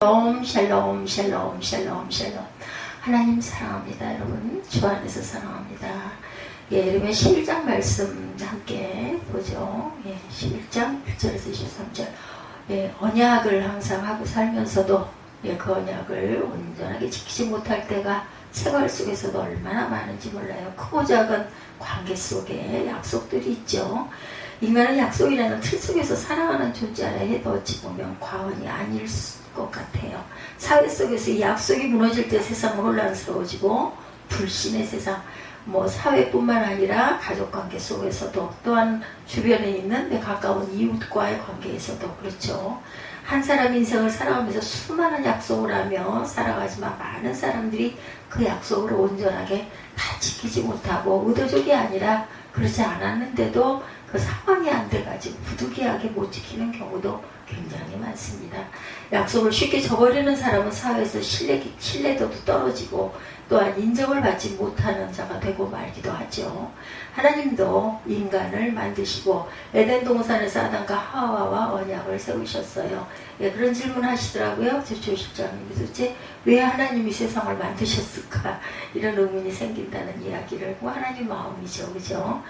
샬롬 샬롬 샬롬 샬롬 샬롬. 하나님 사랑합니다. 여러분 주 안에서 사랑합니다. 여러분 11장 말씀 함께 보죠. 11장 1절에서 23절. 언약을 항상 하고 살면서도 그 언약을 온전하게 지키지 못할 때가 생활 속에서도 얼마나 많은지 몰라요. 크고 작은 관계 속에 약속들이 있죠. 인간은 약속이라는 틀 속에서 살아가는 존재라 해도 어찌 보면 과언이 아닐 것 같아요. 사회 속에서 이 약속이 무너질 때 세상은 혼란스러워지고 불신의 세상, 사회뿐만 아니라 가족관계 속에서도 또한 주변에 있는 내 가까운 이웃과의 관계에서도 그렇죠. 한 사람 인생을 살아가면서 수많은 약속을 하며 살아가지만 많은 사람들이 그 약속을 온전하게 다 지키지 못하고 의도적이 아니라 그렇지 않았는데도 그 상황이 안 돼가지고 부득이하게 못 지키는 경우도 굉장히 많습니다. 약속을 쉽게 저버리는 사람은 사회에서 신뢰도도 떨어지고 또한 인정을 받지 못하는 자가 되고 말기도 하죠. 하나님도 인간을 만드시고 에덴 동산에서 아담과 하와와 언약을 세우셨어요. 그런 질문 하시더라고요. 제초실장님이 도대체 왜 하나님이 세상을 만드셨을까? 이런 의문이 생긴다는 이야기를 하나님 마음이죠. 그죠?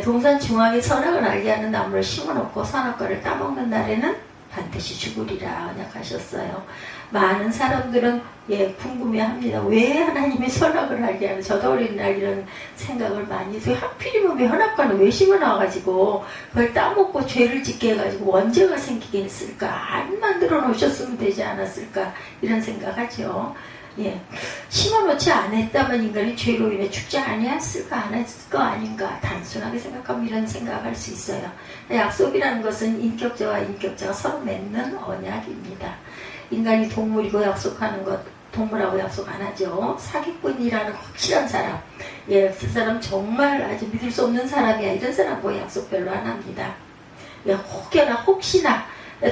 동산 중앙에 선악을 알게 하는 나무를 심어놓고 선악과를 따먹는 날에는 반드시 죽으리라 언약하셨어요. 많은 사람들은 궁금해합니다. 왜 하나님이 선악을 알게 하는, 저도 어린 날 이런 생각을 많이 해서 하필이면 왜 선악과는 왜 심어놔가지고 그걸 따먹고 죄를 짓게 해가지고 원죄가 생기게 했을까? 안 만들어 놓으셨으면 되지 않았을까? 이런 생각하죠. 심어놓지 않았다면 인간이 죄로 인해 죽지 아니했을까 안 했을 거 아닌가 단순하게 생각하면 이런 생각할 수 있어요. 약속이라는 것은 인격자와 인격자가 서로 맺는 언약입니다. 인간이 동물이고 약속하는 것, 동물하고 약속 안 하죠. 사기꾼이라는 확실한 사람, 그 사람 정말 아주 믿을 수 없는 사람이야, 이런 사람하고 약속 별로 안 합니다. 혹여나 혹시나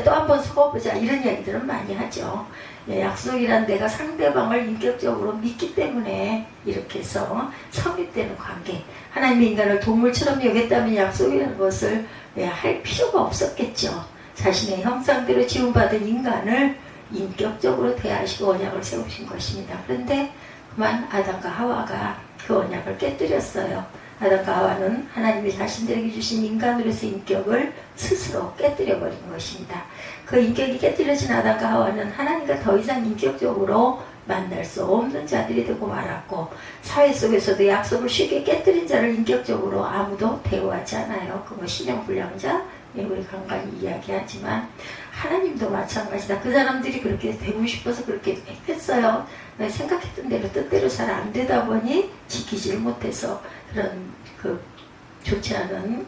또 한 번 속아보자 이런 이야기들은 많이 하죠. 약속이란 내가 상대방을 인격적으로 믿기 때문에 이렇게 해서 성립되는 관계. 하나님이 인간을 동물처럼 여겼다면 약속이라는 것을 할 필요가 없었겠죠. 자신의 형상대로 지음받은 인간을 인격적으로 대하시고 언약을 세우신 것입니다. 그런데 그만 아담과 하와가 그 언약을 깨뜨렸어요. 아담과 하와는 하나님이 자신들에게 주신 인간으로서 인격을 스스로 깨뜨려버린 것입니다. 그 인격이 깨뜨려진 아담과 하와는 하나님과 더 이상 인격적으로 만날 수 없는 자들이 되고 말았고, 사회 속에서도 약속을 쉽게 깨뜨린 자를 인격적으로 아무도 대우하지 않아요. 그거 신용불량자, 우리 간간히 이야기하지만 하나님도 마찬가지다. 그 사람들이 그렇게 되고 싶어서 그렇게 했어요. 생각했던 대로 뜻대로 잘 안 되다 보니 지키질 못해서 그런 좋지 않은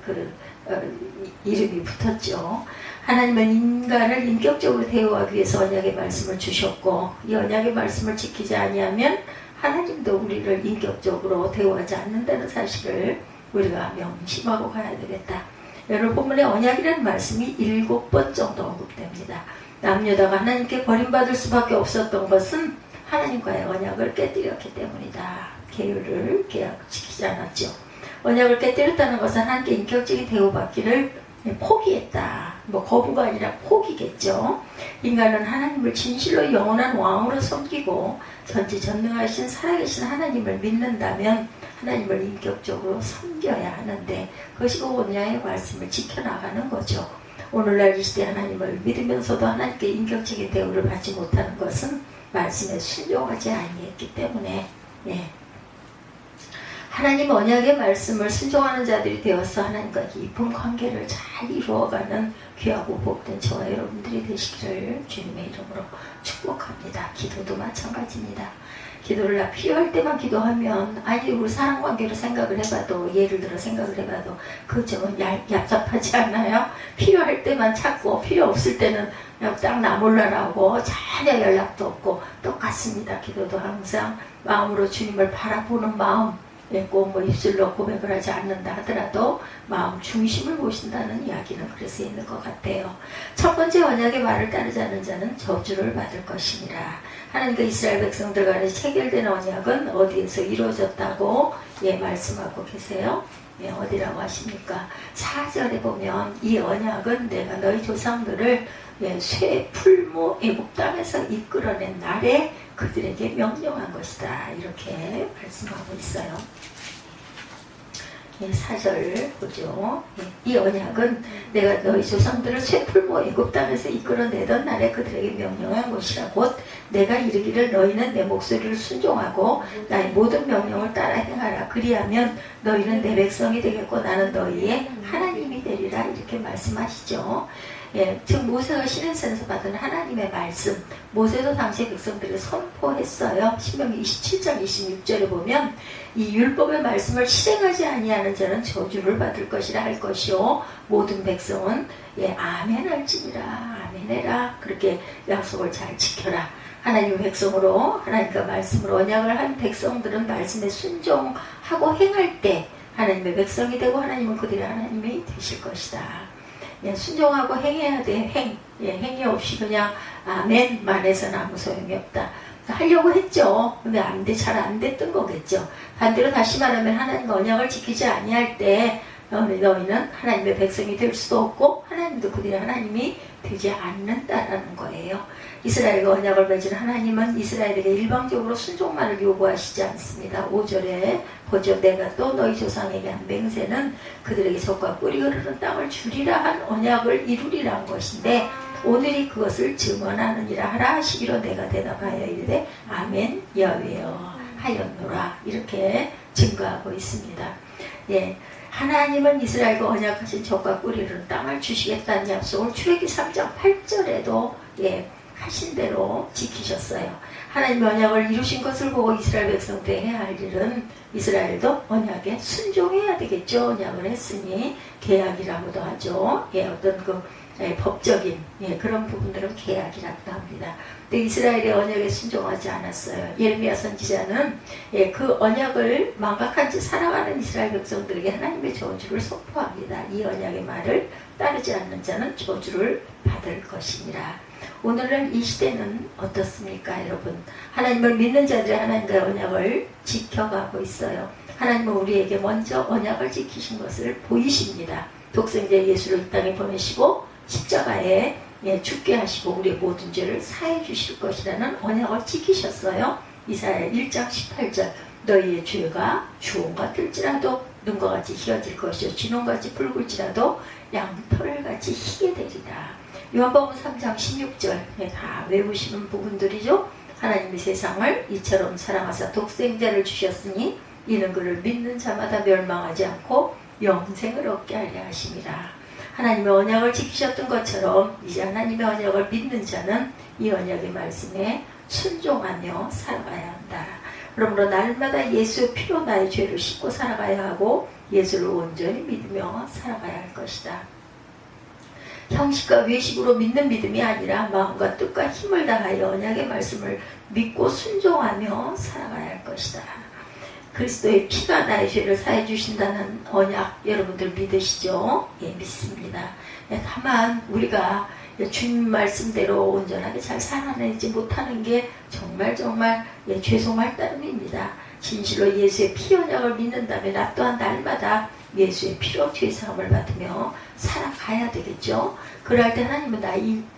이름이 붙었죠. 하나님은 인간을 인격적으로 대우하기 위해서 언약의 말씀을 주셨고, 이 언약의 말씀을 지키지 아니하면 하나님도 우리를 인격적으로 대우하지 않는다는 사실을 우리가 명심하고 가야 되겠다. 여러분 본문에 언약이라는 말씀이 7번 정도 언급됩니다. 남녀다가 하나님께 버림받을 수밖에 없었던 것은 하나님과의 언약을 깨뜨렸기 때문이다. 계율을 지키지 않았죠. 언약을 깨뜨렸다는 것은 하나님께 인격적인 대우받기를 포기했다. 거부가 아니라 포기겠죠. 인간은 하나님을 진실로 영원한 왕으로 섬기고 전지전능하신 살아계신 하나님을 믿는다면 하나님을 인격적으로 섬겨야 하는데, 그것이 그 언약의 말씀을 지켜나가는 거죠. 오늘날 이 시대 하나님을 믿으면서도 하나님께 인격적인 대우를 받지 못하는 것은 말씀에 순종하지 아니했기 때문에 하나님 언약의 말씀을 순종하는 자들이 되어서 하나님과 깊은 관계를 잘 이루어가는 귀하고 복된 저와 여러분들이 되시기를 주님의 이름으로 축복합니다. 기도도 마찬가지입니다. 기도를 필요할 때만 기도하면, 우리 사랑관계로 생각을 해봐도, 예를 들어 생각을 해봐도 그저 얍삽하지 않아요? 필요할 때만 찾고 필요 없을 때는 그냥 딱 나몰라라고 전혀 연락도 없고 똑같습니다. 기도도 항상 마음으로 주님을 바라보는 마음, 꼭 입술로 고백을 하지 않는다 하더라도 마음 중심을 보신다는 이야기는 그래서 있는 것 같아요. 첫 번째 언약의 말을 따르지 않는 자는 저주를 받을 것이니라. 하나님과 이스라엘 백성들 간에 체결된 언약은 어디에서 이루어졌다고 말씀하고 계세요. 어디라고 하십니까? 4절에 보면 이 언약은 내가 너희 조상들을 예, 쇠, 풀무, 애국 땅에서 이끌어낸 날에 그들에게 명령한 것이다. 이렇게 말씀하고 있어요. 예, 4절 보죠. 예, 이 언약은 내가 너희 조상들을 쇠풀무 애굽 땅에서 이끌어내던 날에 그들에게 명령한 것이라. 곧 내가 이르기를 너희는 내 목소리를 순종하고 나의 모든 명령을 따라 행하라. 그리하면 너희는 내 백성이 되겠고 나는 너희의 하나님이 되리라. 이렇게 말씀하시죠. 예, 즉 모세가 시내산에서 받은 하나님의 말씀, 모세도 당시 백성들에게 선포했어요. 신명기 27장 26절에 보면 이 율법의 말씀을 실행하지 아니하는 자는 저주를 받을 것이라 할 것이요 모든 백성은 예, 아멘 할지니라. 아멘해라. 그렇게 약속을 잘 지켜라. 하나님의 백성으로 하나님과 말씀으로 언약을 한 백성들은 말씀에 순종하고 행할 때 하나님의 백성이 되고 하나님은 그들의 하나님이 되실 것이다. 예, 순종하고 행해야 돼. 행위 없이 그냥 아멘만 해서는 아무 소용이 없다. 하려고 했죠. 근데 잘 안 됐던 거겠죠. 반대로 다시 말하면 하나님과 언약을 지키지 아니할 때 너희는 하나님의 백성이 될 수도 없고 하나님도 그들의 하나님이 되지 않는다라는 거예요. 이스라엘과 언약을 맺은 하나님은 이스라엘에게 일방적으로 순종만을 요구하시지 않습니다. 5절에 보죠. 내가 또 너희 조상에게 한 맹세는 그들에게 젖과 꿀이 흐르는 땅을 주리라 한 언약을 이루리라 한 것인데 오늘이 그것을 증언하느니라 하라 하시기로 내가 대답하여 이르되 아멘 여호와여 하였노라. 이렇게 증거하고 있습니다. 예, 하나님은 이스라엘과 언약하신 젖과 꿀이 흐르는 땅을 주시겠다는 약속을 출애굽기 3장 8절에도 예, 하신 대로 지키셨어요. 하나님의 언약을 이루신 것을 보고 이스라엘 백성들이 해야 할 일은 이스라엘도 언약에 순종해야 되겠죠. 언약을 했으니 계약이라고도 하죠. 예, 어떤 법적인 그런 부분들은 계약이라고 합니다. 근데 이스라엘의 언약에 순종하지 않았어요. 예레미야 선지자는 그 언약을 망각한 채 살아가는 이스라엘 백성들에게 하나님의 저주를 선포합니다. 이 언약의 말을 따르지 않는 자는 저주를 받을 것이니라. 오늘날 이 시대는 어떻습니까, 여러분? 하나님을 믿는 자들이 하나님과의 언약을 지켜가고 있어요. 하나님은 우리에게 먼저 언약을 지키신 것을 보이십니다. 독생자 예수를 이 땅에 보내시고 십자가에 죽게 하시고 우리의 모든 죄를 사해 주실 것이라는 언약을 지키셨어요. 이사야 1장 18절 너희의 죄가 주홍 같을지라도 눈과 같이 희어질 것이요 진홍같이 붉을지라도 양털같이 희게 되리라. 요한복음 3장 16절 다 외우시는 부분들이죠. 하나님이 세상을 이처럼 사랑하사 독생자를 주셨으니 이는 그를 믿는 자마다 멸망하지 않고 영생을 얻게 하려 하심이라. 하나님의 언약을 지키셨던 것처럼 이제 하나님의 언약을 믿는 자는 이 언약의 말씀에 순종하며 살아가야 한다. 그러므로 날마다 예수의 피로 나의 죄를 씻고 살아가야 하고 예수를 온전히 믿으며 살아가야 할 것이다. 형식과 외식으로 믿는 믿음이 아니라 마음과 뜻과 힘을 다하여 언약의 말씀을 믿고 순종하며 살아가야 할 것이다. 그리스도의 피가 나의 죄를 사해 주신다는 언약 여러분들 믿으시죠? 예, 믿습니다. 다만 우리가 주님 말씀대로 온전하게 잘 살아내지 못하는 게 정말 죄송할 따름입니다. 진실로 예수의 피 언약을 믿는다면 나 또한 날마다 예수의 피로 죄사함을 받으며 살아가야 되겠죠. 그럴 때 하나님은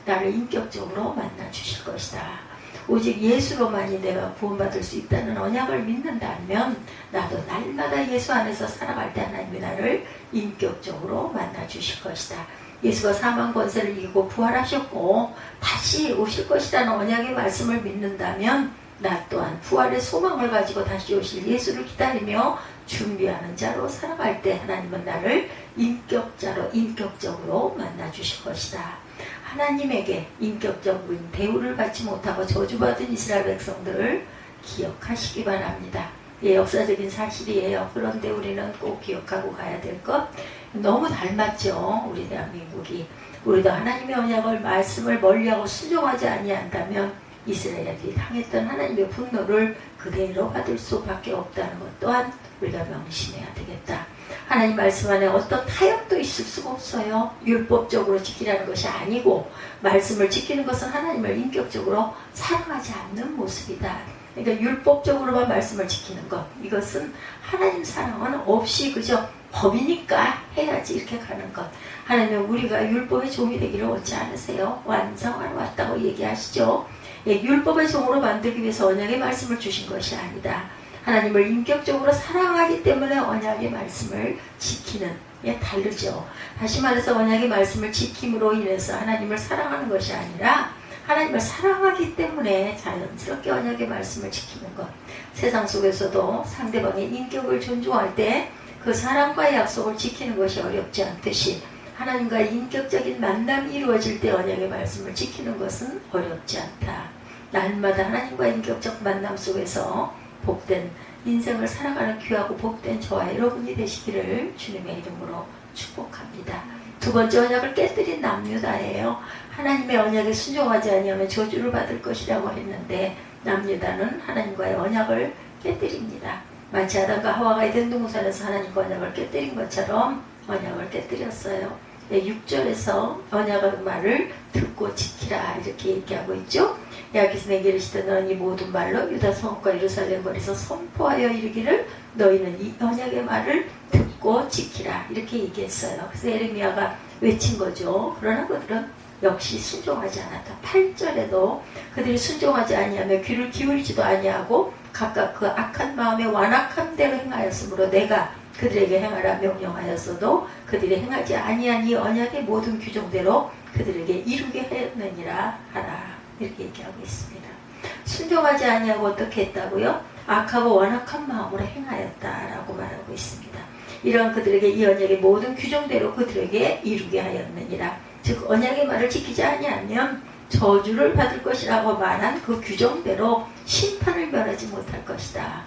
나를 인격적으로 만나 주실 것이다. 오직 예수로만이 내가 구원받을 수 있다는 언약을 믿는다면 나도 날마다 예수 안에서 살아갈 때 하나님이 나를 인격적으로 만나 주실 것이다. 예수가 사망 권세를 이기고 부활하셨고 다시 오실 것이라는 언약의 말씀을 믿는다면 나 또한 부활의 소망을 가지고 다시 오실 예수를 기다리며 준비하는 자로 살아갈 때 하나님은 나를 인격적으로 만나 주실 것이다. 하나님에게 인격적인 대우를 받지 못하고 저주받은 이스라엘 백성들을 기억하시기 바랍니다. 예, 역사적인 사실이에요. 그런데 우리는 꼭 기억하고 가야 될 것, 너무 닮았죠. 우리 대한민국이. 우리도 하나님의 언약을 말씀을 멀리하고 순종하지 아니한다면 이스라엘이 당했던 하나님의 분노를 그대로 받을 수밖에 없다는 것 또한 우리가 명심해야 되겠다. 하나님 말씀 안에 어떤 타협도 있을 수가 없어요. 율법적으로 지키라는 것이 아니고 말씀을 지키는 것은 하나님을 인격적으로 사랑하지 않는 모습이다. 그러니까 율법적으로만 말씀을 지키는 것, 이것은 하나님 사랑은 없이 그저 법이니까 해야지 이렇게 가는 것. 하나님은 우리가 율법의 종이 되기를 원치 않으세요. 완성하러 왔다고 얘기하시죠. 예, 율법의 종으로 만들기 위해서 언약의 말씀을 주신 것이 아니다. 하나님을 인격적으로 사랑하기 때문에 언약의 말씀을 지키는, 예, 다르죠. 다시 말해서 언약의 말씀을 지킴으로 인해서 하나님을 사랑하는 것이 아니라 하나님을 사랑하기 때문에 자연스럽게 언약의 말씀을 지키는 것. 세상 속에서도 상대방의 인격을 존중할 때 그 사랑과의 약속을 지키는 것이 어렵지 않듯이 하나님과의 인격적인 만남이 이루어질 때 언약의 말씀을 지키는 것은 어렵지 않다. 날마다 하나님과의 인격적 만남 속에서 복된 인생을 살아가는 귀하고 복된 저와 여러분이 되시기를 주님의 이름으로 축복합니다. 두 번째 언약을 깨뜨린 남유다예요. 하나님의 언약에 순종하지 아니하면 저주를 받을 것이라고 했는데 남유다는 하나님과의 언약을 깨뜨립니다. 마치 아담과 하와가 에덴 동산에서 하나님과 언약을 깨뜨린 것처럼 언약을 깨뜨렸어요. 6절에서 언약의 말을 듣고 지키라 이렇게 얘기하고 있죠. 여기서 내게 이르시되 너는 이 모든 말로 유다 성읍과 예루살렘 거리에서 선포하여 이르기를 너희는 이 언약의 말을 듣고 지키라 이렇게 얘기했어요. 그래서 예레미야가 외친 거죠. 그러나 그들은 역시 순종하지 않았다. 8절에도 그들이 순종하지 아니하며 귀를 기울이지도 아니하고 각각 그 악한 마음에 완악한 대로 행하였으므로 내가 그들에게 행하라 명령하였어도 그들이 행하지 아니한 이 언약의 모든 규정대로 그들에게 이루게 하였느니라 하라 이렇게 얘기하고 있습니다. 순종하지 아니하고 어떻게 했다고요? 악하고 완악한 마음으로 행하였다라고 말하고 있습니다. 이러한 그들에게 이 언약의 모든 규정대로 그들에게 이루게 하였느니라. 즉 언약의 말을 지키지 아니하면 저주를 받을 것이라고 말한 그 규정대로 심판을 면하지 못할 것이다.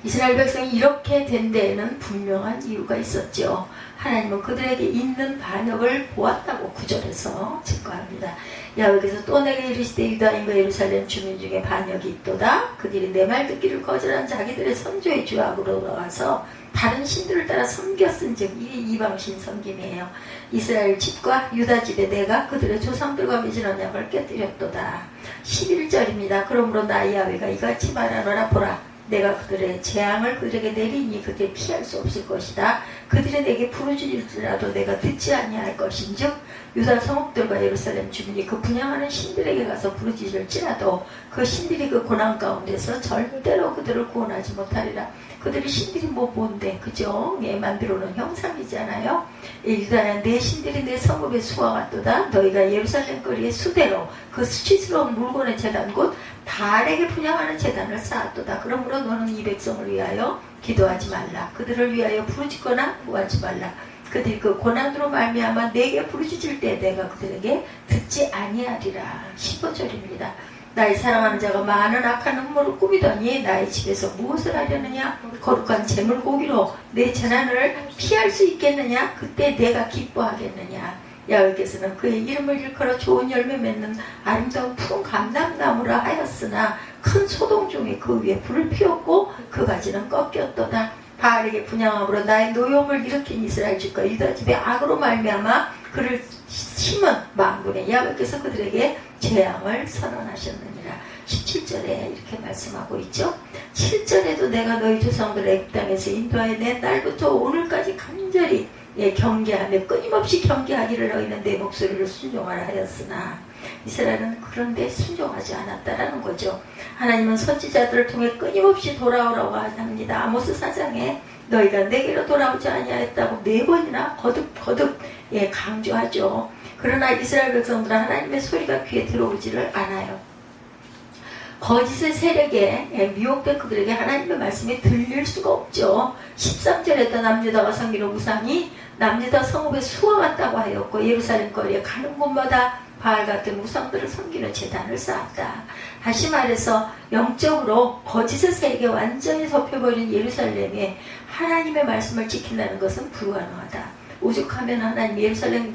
이스라엘 백성이 이렇게 된 데에는 분명한 이유가 있었죠. 하나님은 그들에게 있는 반역을 보았다고 9절에서 증거합니다. 야훼께서 또 내게 이르시되 유다인과 예루살렘 주민 중에 반역이 있도다. 그들이 내 말 듣기를 거절한 자기들의 선조의 죄악으로 나와서 다른 신들을 따라 섬겼은즉 이 이방신 섬김이에요. 이스라엘 집과 유다 집에 내가 그들의 조상들과 맺은 언약을 깨뜨렸도다. 11절입니다. 그러므로 나 야훼가 이같이 말하노라. 보라, 내가 그들의 재앙을 그들에게 내리니 그들이 피할 수 없을 것이다. 그들이 내게 부르짖을지라도 내가 듣지 아니할 것인즉 유다 성읍들과 예루살렘 주민이 그 분향하는 신들에게 가서 부르짖을지라도 그 신들이 그 고난 가운데서 절대로 그들을 구원하지 못하리라. 그들이 신들이 뭔데 그죠? 예, 만들어 놓은 형상이잖아요. 유다야 내 신들이 내 성읍의 수와 같도다. 너희가 예루살렘 거리의 수대로 그 수치스러운 물건의 제단 곧 바알에게 분향하는 제단을 쌓았도다. 그러므로 너는 이 백성을 위하여 기도하지 말라. 그들을 위하여 부르짖거나 구하지 말라. 그들이 그 고난으로 말미암아 내게 부르짖을 때 내가 그들에게 듣지 아니하리라. 15절입니다. 나의 사랑하는 자가 많은 악한 음모를 꾸미더니 나의 집에서 무엇을 하려느냐? 거룩한 제물고기로 내 재난을 피할 수 있겠느냐? 그때 내가 기뻐하겠느냐? 야훼께서는 그의 이름을 일컬어 좋은 열매 맺는 아름다운 푸른 감람나무라 하였으나 큰 소동 중에 그 위에 불을 피웠고 그 가지는 꺾였도다. 바알에게 분향함으로 나의 노염을 일으킨 이스라엘 집과 유다 집의 악으로 말미암아 그를 심은 만군의 야훼께서 그들에게 재앙을 선언하셨느니라. 17절에 이렇게 말씀하고 있죠. 7절에도 내가 너희 조상들을 애굽 땅에서 인도하여 낸 날부터 오늘까지 간절히 경계하며 끊임없이 경계하기를 너희는 내 목소리를 순종하라 하였으나 이스라엘은 그런데 순종하지 않았다라는 거죠. 하나님은 선지자들을 통해 끊임없이 돌아오라고 합니다. 아모스 4장에 너희가 내게로 돌아오지 아니하였다고 4번이나 거듭 강조하죠. 그러나 이스라엘 백성들은 하나님의 소리가 귀에 들어오지를 않아요. 거짓의 세력에 미혹된 그들에게 하나님의 말씀이 들릴 수가 없죠. 13절에도 남유다가 섬기는 우상이 남유다 성읍의 수와 같다고 하였고 예루살렘 거리에 가는 곳마다 바알 같은 우상들을 섬기는 제단을 쌓았다. 다시 말해서 영적으로 거짓의 세력에 완전히 덮여버린 예루살렘에 하나님의 말씀을 지킨다는 것은 불가능하다. 오죽하면 하나님 예루살렘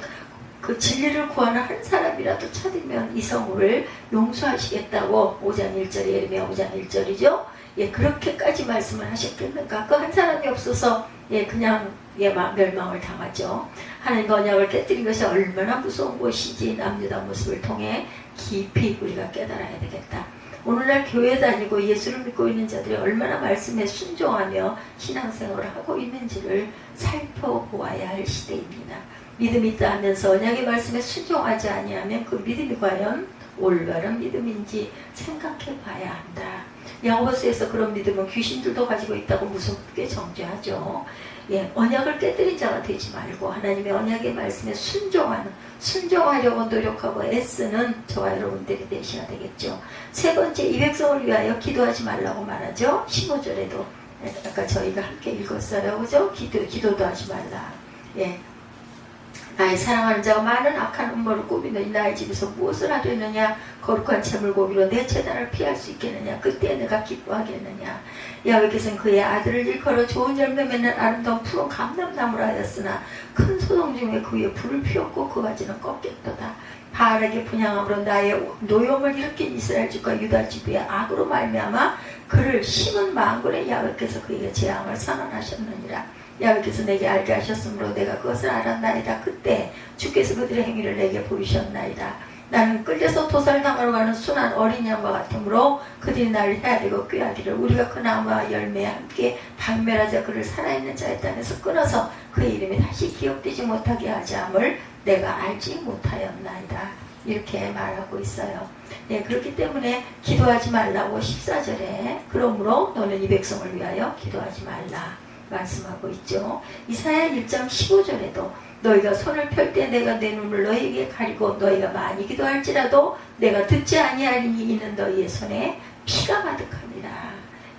그 진리를 구하는 한 사람이라도 찾으면 이 성읍을 용서하시겠다고 5장 1절 예레미야 5장 1절이죠. 예, 그렇게까지 말씀을 하셨겠는가? 그 한 사람이 없어서 예, 그냥 예, 멸망을 당하죠. 하나님 언약을 깨뜨린 것이 얼마나 무서운 것인지 남유다 모습을 통해 깊이 우리가 깨달아야 되겠다. 오늘날 교회 다니고 예수를 믿고 있는 자들이 얼마나 말씀에 순종하며 신앙생활을 하고 있는지를 살펴보아야 할 시대입니다. 믿음이 있다 하면서 언약의 말씀에 순종하지 아니하면 그 믿음이 과연 올바른 믿음인지 생각해 봐야 한다. 야고보서에서 그런 믿음은 귀신들도 가지고 있다고 무섭게 정죄하죠. 예, 언약을 깨뜨린 자가 되지 말고 하나님의 언약의 말씀에 순종하려고 노력하고 애쓰는 저와 여러분들이 되셔야 되겠죠. 세 번째, 이 백성을 위하여 기도하지 말라고 말하죠. 15절에도 아까 저희가 함께 읽었어요. 그죠? 기도도 하지 말라. 예. 나의 사랑하는 자가 많은 악한 음모를 꾸미더니 나의 집에서 무엇을 하려느냐? 거룩한 재물 고기로 내 재단을 피할 수 있겠느냐? 그때 내가 기뻐하겠느냐? 여호와께서는 그의 아들을 일컬어 좋은 열매 맺는 아름다운 푸른 감람나무라 하였으나 큰 소동 중에 그 위에 불을 피웠고 그 가지는 꺾였도다. 바알에게 분향함으로 나의 노염을 일으킨 이스라엘 집과 유다 집 위에 악으로 말미암아 그를 심은 만군의 여호와께서 그에게 재앙을 선언하셨느니라. 여호와께서 내게 알게 하셨으므로 내가 그것을 알았나이다. 그때 주께서 그들의 행위를 내게 보이셨나이다. 나는 끌려서 도살당하러 가는 순한 어린 양과 같으므로 그들이 나를 헤아리고 꾀하기를 우리가 그 나무와 열매에 함께 박멸하자 그를 살아있는 자의 땅에서 끊어서 그의 이름이 다시 기억되지 못하게 하자함을 내가 알지 못하였나이다. 이렇게 말하고 있어요. 네, 그렇기 때문에 기도하지 말라고 14절에 그러므로 너는 이 백성을 위하여 기도하지 말라 말씀하고 있죠. 이사야 1장 15절에도 너희가 손을 펼 때 내가 내 눈을 너희에게 가리고 너희가 많이 기도할지라도 내가 듣지 아니하리니 이는 너희의 손에 피가 가득합니다.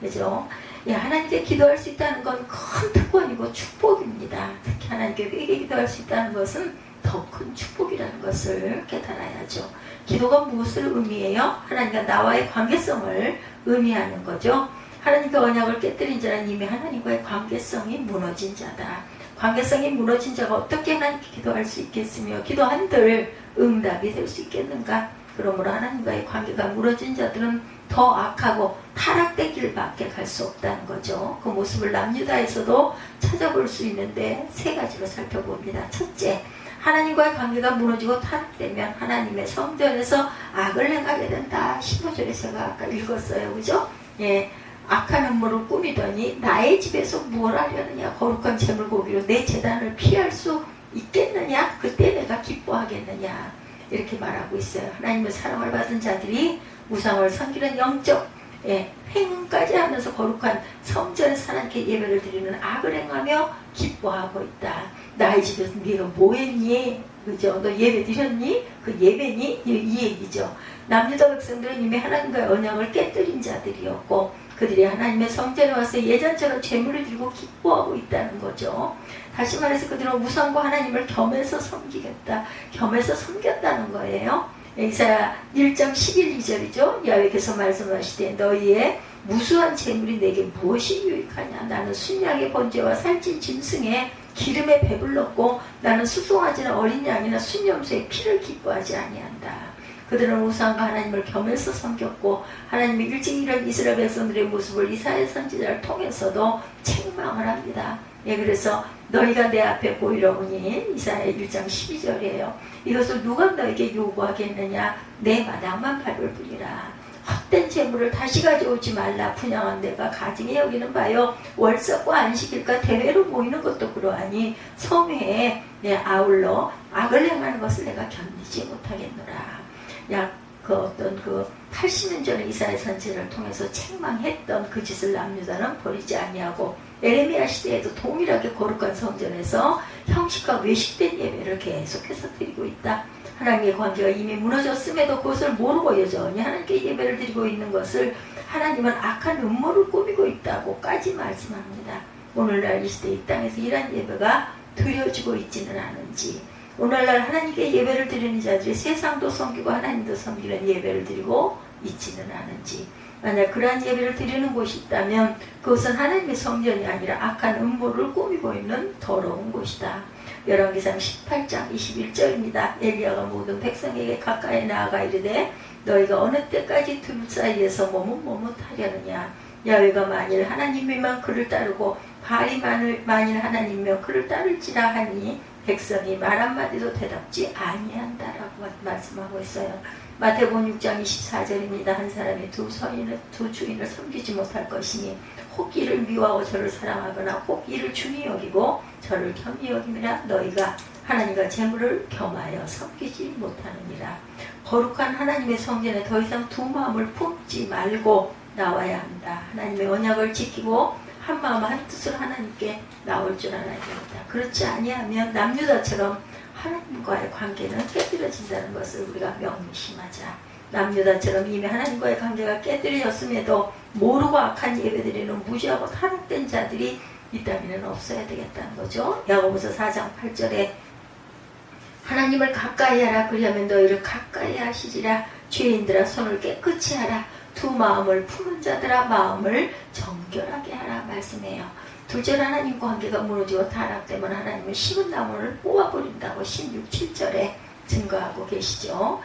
그죠? 예, 하나님께 기도할 수 있다는 건 큰 특권이고 축복입니다. 특히 하나님께 회개 기도할 수 있다는 것은 더 큰 축복이라는 것을 깨달아야죠. 기도가 무엇을 의미해요? 하나님과 나와의 관계성을 의미하는 거죠. 하나님과 언약을 깨뜨린 자는 이미 하나님과의 관계성이 무너진 자다. 관계성이 무너진 자가 어떻게 하나님께 기도할 수 있겠으며 기도한들 응답이 될 수 있겠는가? 그러므로 하나님과의 관계가 무너진 자들은 더 악하고 타락된 길밖에 갈 수 없다는 거죠. 그 모습을 남유다에서도 찾아볼 수 있는데 세 가지로 살펴봅니다. 첫째, 하나님과의 관계가 무너지고 타락되면 하나님의 성전에서 악을 행하게 된다. 15절에 제가 아까 읽었어요. 그죠? 예. 악한 음모를 꾸미더니 나의 집에서 무엇 하려느냐? 거룩한 재물 고기로 내 재단을 피할 수 있겠느냐? 그때 내가 기뻐하겠느냐? 이렇게 말하고 있어요. 하나님의 사랑을 받은 자들이 우상을 섬기는 영적 행운까지 하면서 거룩한 성전에서 하나님께 예배를 드리는 악을 행하며 기뻐하고 있다. 나의 집에서 네가 뭐 했니? 그죠? 너 예배 드렸니? 그 예배니? 이 얘기죠. 남유다 백성들은 이미 하나님과의 언약을 깨뜨린 자들이었고 그들이 하나님의 성전에 와서 예전처럼 재물을 들고 기뻐하고 있다는 거죠. 다시 말해서 그들은 우상과 하나님을 겸해서 섬기겠다. 겸해서 섬겼다는 거예요. 이사야 1장 11, 2절이죠. 여호와께서 말씀하시되 너희의 무수한 재물이 내게 무엇이 유익하냐. 나는 순양의 번제와 살찐 짐승의 기름에 배불렀고 나는 수송아지나 어린 양이나 순염소의 피를 기뻐하지 아니한다. 그들은 우상과 하나님을 겸해서 섬겼고 하나님이 일찍 이런 이스라엘 백성들의 모습을 이사야 선지자를 통해서도 책망을 합니다. 예, 그래서 너희가 내 앞에 보이려오니 이사야 1장 12절이에요. 이것을 누가 너에게 요구하겠느냐? 내 마당만 밟을 뿐이라. 헛된 재물을 다시 가져오지 말라. 분양한 내가 가증히 여기는 바요. 월석과 안식일과 대회로 모이는 것도 그러하니 성회에 아울러 악을 행하는 것을 내가 견디지 못하겠노라. 그 어떤 80년 전에 이사야 선지자를 통해서 책망했던 그 짓을 남유다는 버리지 아니하고 에레미야 시대에도 동일하게 거룩한 성전에서 형식과 외식된 예배를 계속해서 드리고 있다. 하나님의 관계가 이미 무너졌음에도 그것을 모르고 여전히 하나님께 예배를 드리고 있는 것을 하나님은 악한 음모를 꾸미고 있다고까지 말씀합니다. 오늘날 이 시대 이 땅에서 이러한 예배가 드려지고 있지는 않은지, 오늘날 하나님께 예배를 드리는 자들이 세상도 섬기고 하나님도 섬기는 예배를 드리고 있지는 않은지, 만약 그러한 예배를 드리는 곳이 있다면 그것은 하나님의 성전이 아니라 악한 음모를 꾸미고 있는 더러운 곳이다. 열왕기상 18장 21절입니다. 엘리야가 모든 백성에게 가까이 나아가 이르되 너희가 어느 때까지 둘 사이에서 머뭇머뭇하려느냐. 야훼가 만일 하나님이면 그를 따르고 바알이 만일 하나님이면 그를 따를지라 하니 백성이 말 한마디도 대답지 아니한다라고 말씀하고 있어요. 마태복음 6장 24절입니다. 한 사람이 두 주인을 섬기지 못할 것이니 혹 이를 미워하고 저를 사랑하거나 혹 이를 중히 여기고 저를 겸히 여김이라. 너희가 하나님과 재물을 겸하여 섬기지 못하느니라. 거룩한 하나님의 성전에 더 이상 두 마음을 품지 말고 나와야 한다. 하나님의 언약을 지키고 한 마음 한 뜻으로 하나님께 나올 줄 알아야 됩니다. 그렇지 아니하면 남유다처럼 하나님과의 관계는 깨뜨려진다는 것을 우리가 명심하자. 남유다처럼 이미 하나님과의 관계가 깨뜨려졌음에도 모르고 악한 예배드리는 무지하고 타락된 자들이 이 땅에는 없어야 되겠다는 거죠. 야고보서 4장 8절에 하나님을 가까이 하라. 그리하면 너희를 가까이 하시리라. 죄인들아 손을 깨끗이 하라. 두 마음을 품은 자들아 마음을 정결하게 하라 말씀해요. 둘째, 하나님 관계가 무너지고 타락되면 하나님은 심은 나무를 뽑아버린다고 16, 7절에 증거하고 계시죠.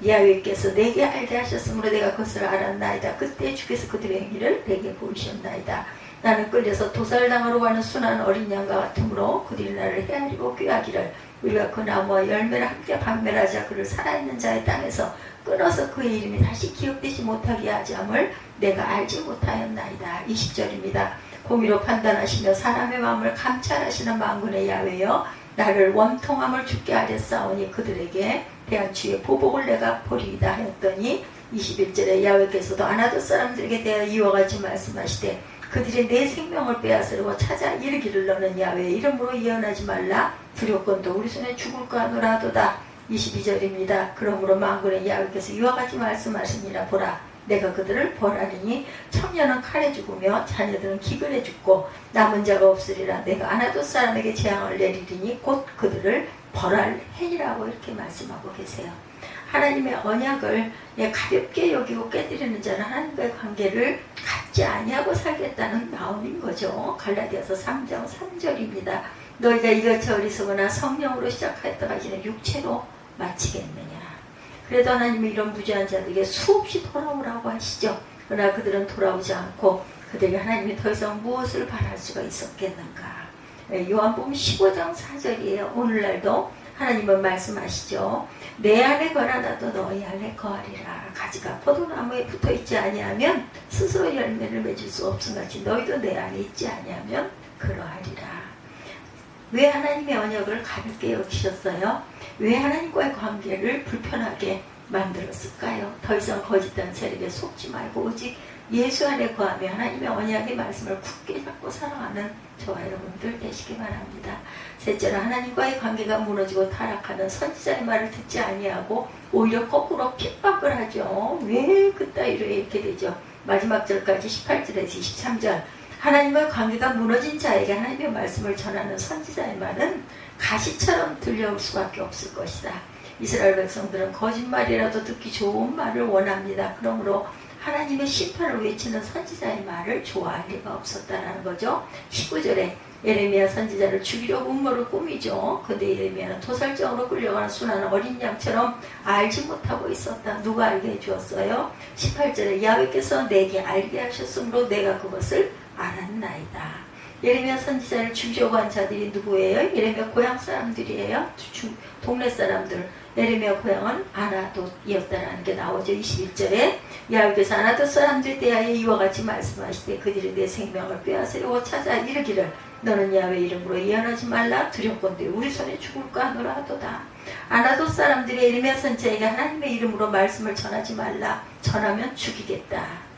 야훼께서 내게 알게 하셨으므로 내가 그것을 알았나이다. 그때 주께서 그들의 행위를 내게 보이셨나이다. 나는 끌려서 도살당하러 가는 순한 어린 양과 같으므로 그들이 나를 헤아리고 꾀하기를 우리가 그 나무와 열매를 함께 판매하자. 그를 살아있는 자의 땅에서 끊어서 그의 이름이 다시 기억되지 못하게 하지함을 내가 알지 못하였나이다. 20절입니다. 공의로 판단하시며 사람의 마음을 감찰하시는 만군의 야훼여 나를 원통함을 죽게 하렸사오니 그들에게 대한 주의 보복을 내가 보리이다 하였더니 21절에 야훼께서도 아나돗 사람들에게 대하여 이와 같이 말씀하시되 그들이 내 생명을 빼앗으려고 찾아 이르기를 너는 야훼의 이름으로 예언하지 말라. 두렵건도 우리 손에 죽을까 하노라도다. 22절입니다. 그러므로 만군의 야훼께서 이와 같이 말씀하시니라. 보라 내가 그들을 벌하리니 청년은 칼에 죽으며 자녀들은 기근에 죽고 남은 자가 없으리라. 내가 아나돗 사람에게 재앙을 내리리니 곧 그들을 벌할 해이라고 이렇게 말씀하고 계세요. 하나님의 언약을 가볍게 여기고 깨뜨리는 자는 하나님과의 관계를 갖지 아니하고 살겠다는 마음인 거죠. 갈라디아서 3장 3절입니다. 너희가 이같이 어리석으나 성령으로 시작하였다가 이제는 육체로 마치겠느냐. 그래도 하나님이 이런 무지한 자들에게 수없이 돌아오라고 하시죠. 그러나 그들은 돌아오지 않고 그들이 하나님이 더 이상 무엇을 바랄 수가 있었겠는가. 요한복음 15장 4절이에요. 오늘날도 하나님은 말씀하시죠. 내 안에 거하라 나도 너희 안에 거하리라. 가지가 포도나무에 붙어있지 아니하면 스스로 열매를 맺을 수 없음같이 너희도 내 안에 있지 아니하면 그러하리라. 왜 하나님의 언약을 가볍게 여기셨어요? 왜 하나님과의 관계를 불편하게 만들었을까요? 더 이상 거짓된 세력에 속지 말고 오직 예수 안에 거하며 하나님의 언약의 말씀을 굳게 잡고 살아가는 저와 여러분들 되시기 바랍니다. 셋째로 하나님과의 관계가 무너지고 타락하면 선지자의 말을 듣지 아니하고 오히려 거꾸로 핍박을 하죠. 왜 그따위로 이렇게 되죠? 마지막 절까지 18절에서 23절 하나님과의 관계가 무너진 자에게 하나님의 말씀을 전하는 선지자의 말은 가시처럼 들려올 수밖에 없을 것이다. 이스라엘 백성들은 거짓말이라도 듣기 좋은 말을 원합니다. 그러므로 하나님의 심판을 외치는 선지자의 말을 좋아할 리가 없었다라는 거죠. 19절에 예레미야 선지자를 죽이려고 음모를 꾸미죠. 근데 예레미야는 도살장으로 끌려가는 순한 어린 양처럼 알지 못하고 있었다. 누가 알게 해주었어요? 18절에 야훼께서 내게 알게 하셨으므로 내가 그것을 알았나이다. 예레미야 선지자를 죽이려고 한 자들이 누구예요? 예레미야 고향 사람들이에요. 동네 사람들. 예레미야 고향은 아나돗이었다라는 게 나오죠. 21절에 야훼께서 아나돗 사람들에 대하여 이와 같이 말씀하시되 그들이 내 생명을 빼앗으려고 찾아 이르기를 너는 야훼 이름으로 예언하지 말라. 두렵건대 우리 손에 죽을까 하노라 하도다. 아나돗 사람들이 예레미야 선지자에게 하나님의 이름으로 말씀을 전하지 말라. 전하면 죽이겠다.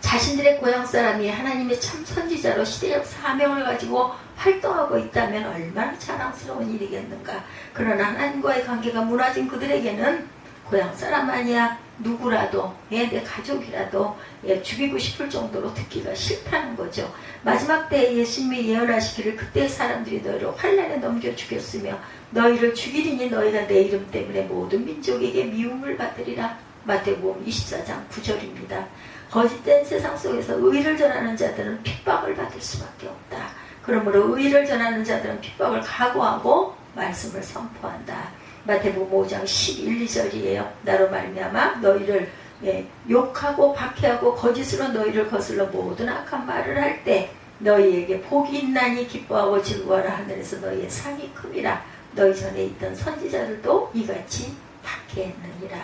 자신들의 고향 사람이 하나님의 참 선지자로 시대적 사명을 가지고 활동하고 있다면 얼마나 자랑스러운 일이겠는가. 그러나 하나님과의 관계가 무너진 그들에게는 고향 사람 아니야 누구라도 내 가족이라도 죽이고 싶을 정도로 듣기가 싫다는 거죠. 마지막 때에 예수님이 예언하시기를 그때 사람들이 너희를 환난에 넘겨 죽였으며 너희를 죽이리니 너희가 내 이름 때문에 모든 민족에게 미움을 받으리라. 마태복음 24장 9절입니다. 거짓된 세상 속에서 의를 전하는 자들은 핍박을 받을 수밖에 없다. 그러므로 의를 전하는 자들은 핍박을 각오하고 말씀을 선포한다. 마태복음 5장 11, 2절이에요. 나로 말미암아 너희를 욕하고 박해하고 거짓으로 너희를 거슬러 모든 악한 말을 할 때 너희에게 복이 있나니 기뻐하고 즐거워하라. 하늘에서 너희의 상이 큼이라. 너희 전에 있던 선지자들도 이같이 박해했느니라.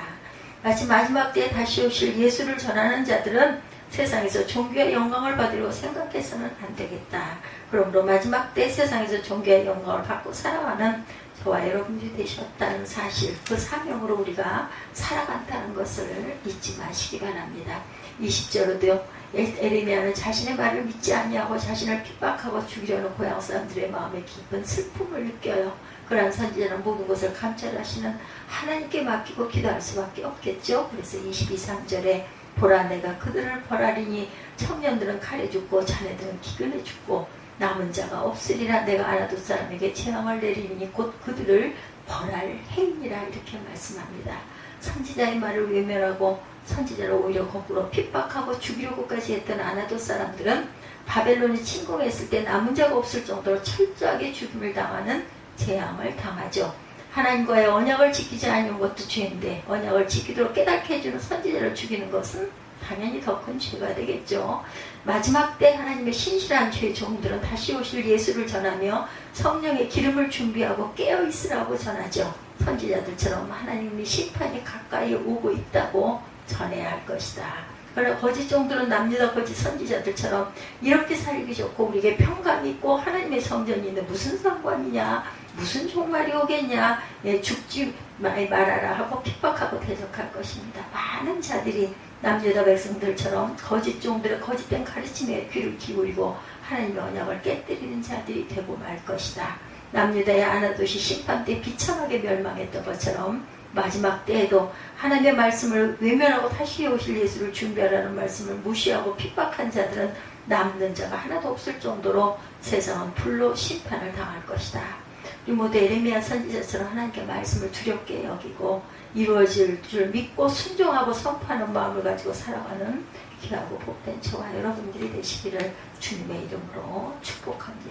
마치 마지막 때에 다시 오실 예수를 전하는 자들은 세상에서 존귀와 영광을 받으려고 생각해서는 안 되겠다. 그러므로 마지막 때 세상에서 존귀와 영광을 받고 살아가는 저와 여러분들이 되셨다는 사실, 그 사명으로 우리가 살아간다는 것을 잊지 마시기 바랍니다. 20절로도요. 에레미야는 자신의 말을 믿지 아니하고 자신을 핍박하고 죽이려는 고향 사람들의 마음에 깊은 슬픔을 느껴요. 그러한 선지자는 모든 것을 감찰하시는 하나님께 맡기고 기도할 수밖에 없겠죠. 그래서 22, 3절에 보라 내가 그들을 벌하리니 청년들은 칼에 죽고 자네들은 기근에 죽고 남은 자가 없으리라. 내가 아나돗 사람에게 재앙을 내리니 곧 그들을 벌할 해이니라. 이렇게 말씀합니다. 선지자의 말을 외면하고 선지자를 오히려 거꾸로 핍박하고 죽이려고까지 했던 아나돗 사람들은 바벨론이 침공했을 때 남은 자가 없을 정도로 철저하게 죽임을 당하는 재앙을 당하죠. 하나님과의 언약을 지키지 않은 것도 죄인데 언약을 지키도록 깨닫게 해주는 선지자를 죽이는 것은 당연히 더 큰 죄가 되겠죠. 마지막 때 하나님의 신실한 죄 종들은 다시 오실 예수를 전하며 성령의 기름을 준비하고 깨어있으라고 전하죠. 선지자들처럼 하나님의 심판이 가까이 오고 있다고 전해야 할 것이다. 그러나 거짓 종들은 남유다 거짓 선지자들처럼 이렇게 살기 좋고 우리에게 평강이 있고 하나님의 성전이 있는데 무슨 상관이냐, 무슨 종말이 오겠냐, 죽지 말아라 하고 핍박하고 대적할 것입니다. 많은 자들이 남유다 백성들처럼 거짓 종들의 거짓된 가르침에 귀를 기울이고 하나님의 언약을 깨뜨리는 자들이 되고 말 것이다. 남유다의 아나돗이 심판 때 비참하게 멸망했던 것처럼 마지막 때에도 하나님의 말씀을 외면하고 다시 오실 예수를 준비하라는 말씀을 무시하고 핍박한 자들은 남는 자가 하나도 없을 정도로 세상은 불로 심판을 당할 것이다. 이 모두 에레미야 선지자처럼 하나님께 말씀을 두렵게 여기고 이루어질 줄 믿고 순종하고 선포하는 마음을 가지고 살아가는 귀하고 복된 저와 여러분들이 되시기를 주님의 이름으로 축복합니다.